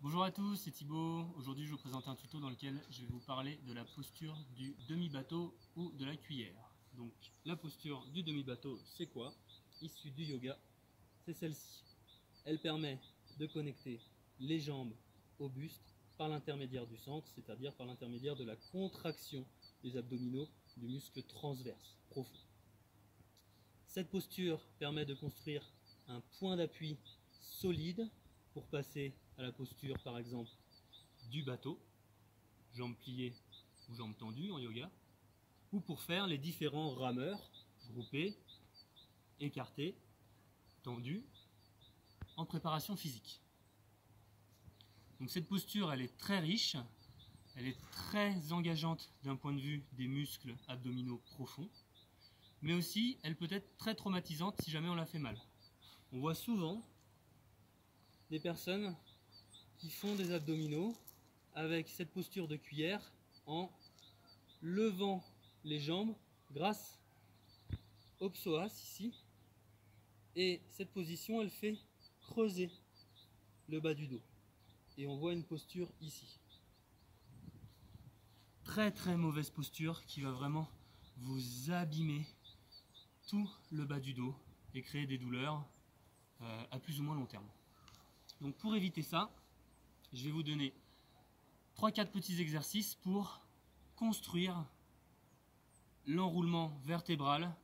Bonjour à tous, c'est Thibaut. Aujourd'hui, je vais vous présenter un tuto dans lequel je vais vous parler de la posture du demi-bateau ou de la cuillère. Donc, la posture du demi-bateau, c'est quoi? Issue du yoga, c'est celle-ci. Elle permet de connecter les jambes au buste par l'intermédiaire du centre, c'est-à-dire par l'intermédiaire de la contraction des abdominaux du muscle transverse profond. Cette posture permet de construire un point d'appui solide pour passer à la posture, par exemple, du bateau, jambes pliées ou jambes tendues en yoga, ou pour faire les différents rameurs, groupés, écartés, tendus, en préparation physique. Donc cette posture, elle est très riche, elle est très engageante d'un point de vue des muscles abdominaux profonds, mais aussi elle peut être très traumatisante si jamais on la fait mal. On voit souvent des personnes qui font des abdominaux avec cette posture de cuillère en levant les jambes grâce au psoas ici, et cette position elle fait creuser le bas du dos et on voit une posture ici. Très mauvaise posture qui va vraiment vous abîmer tout le bas du dos et créer des douleurs à plus ou moins long terme. Donc pour éviter ça, je vais vous donner 3-4 petits exercices pour construire l'enroulement vertébral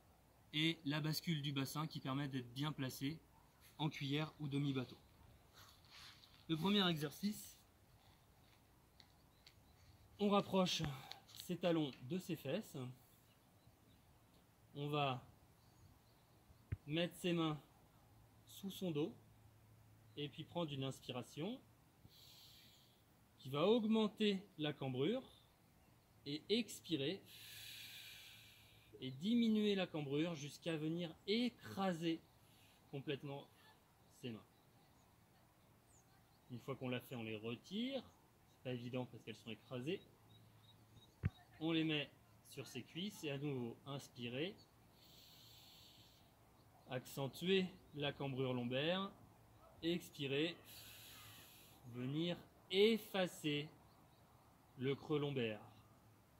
et la bascule du bassin qui permet d'être bien placé en cuillère ou demi-bateau. Le premier exercice, on rapproche ses talons de ses fesses. On va mettre ses mains sous son dos et puis prendre une inspiration qui va augmenter la cambrure et expirer et diminuer la cambrure jusqu'à venir écraser complètement ses mains. Une fois qu'on l'a fait, on les retire. C'est pas évident parce qu'elles sont écrasées. On les met sur ses cuisses et à nouveau inspirer. Accentuer la cambrure lombaire. Expirer. Venir effacer le creux lombaire.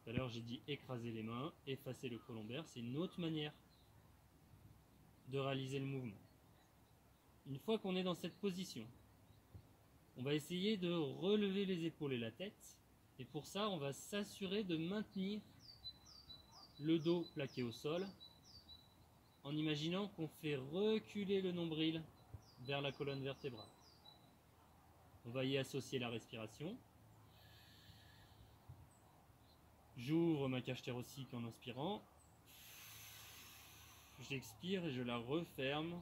Tout à l'heure j'ai dit écraser les mains, effacer le creux lombaire, c'est une autre manière de réaliser le mouvement. Une fois qu'on est dans cette position, on va essayer de relever les épaules et la tête, et pour ça on va s'assurer de maintenir le dos plaqué au sol en imaginant qu'on fait reculer le nombril vers la colonne vertébrale. On va y associer la respiration. J'ouvre ma cage thoracique en inspirant. J'expire et je la referme.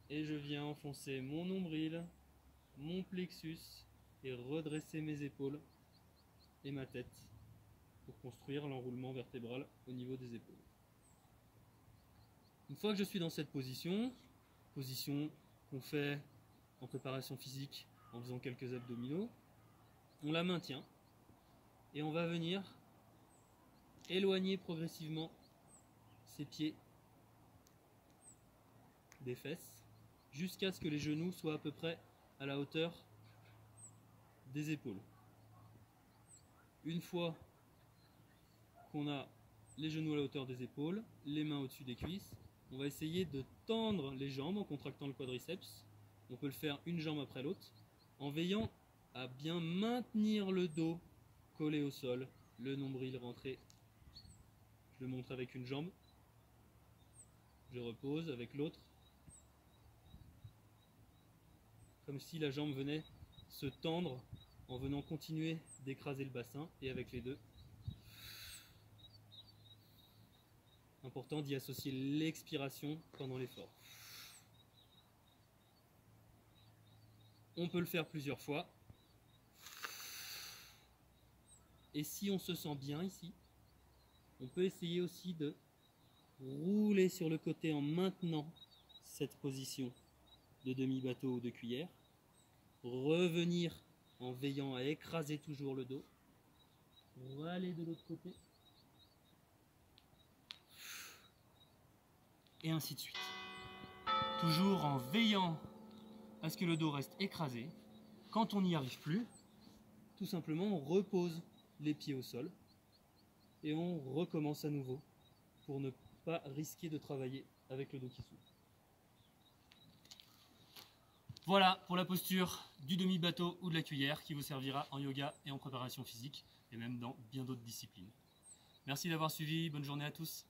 Et je viens enfoncer mon nombril, mon plexus et redresser mes épaules et ma tête pour construire l'enroulement vertébral au niveau des épaules. Une fois que je suis dans cette position qu'on fait en préparation physique en faisant quelques abdominaux, on la maintient et on va venir éloigner progressivement ses pieds des fesses jusqu'à ce que les genoux soient à peu près à la hauteur des épaules. Une fois qu'on a les genoux à la hauteur des épaules, les mains au-dessus des cuisses, on va essayer de tendre les jambes en contractant le quadriceps. On peut le faire une jambe après l'autre en veillant à bien maintenir le dos collé au sol, le nombril rentré. Je le montre avec une jambe, je repose avec l'autre, comme si la jambe venait se tendre en venant continuer d'écraser le bassin, et avec les deux. Important d'y associer l'expiration pendant l'effort. On peut le faire plusieurs fois. Et si on se sent bien ici, on peut essayer aussi de rouler sur le côté en maintenant cette position de demi-bateau ou de cuillère. Revenir en veillant à écraser toujours le dos. Aller de l'autre côté. Et ainsi de suite. Toujours en veillant à ce que le dos reste écrasé. Quand on n'y arrive plus, tout simplement, on repose les pieds au sol et on recommence à nouveau pour ne pas risquer de travailler avec le dos qui s'ouvre. Voilà pour la posture du demi-bateau ou de la cuillère qui vous servira en yoga et en préparation physique et même dans bien d'autres disciplines. Merci d'avoir suivi, bonne journée à tous.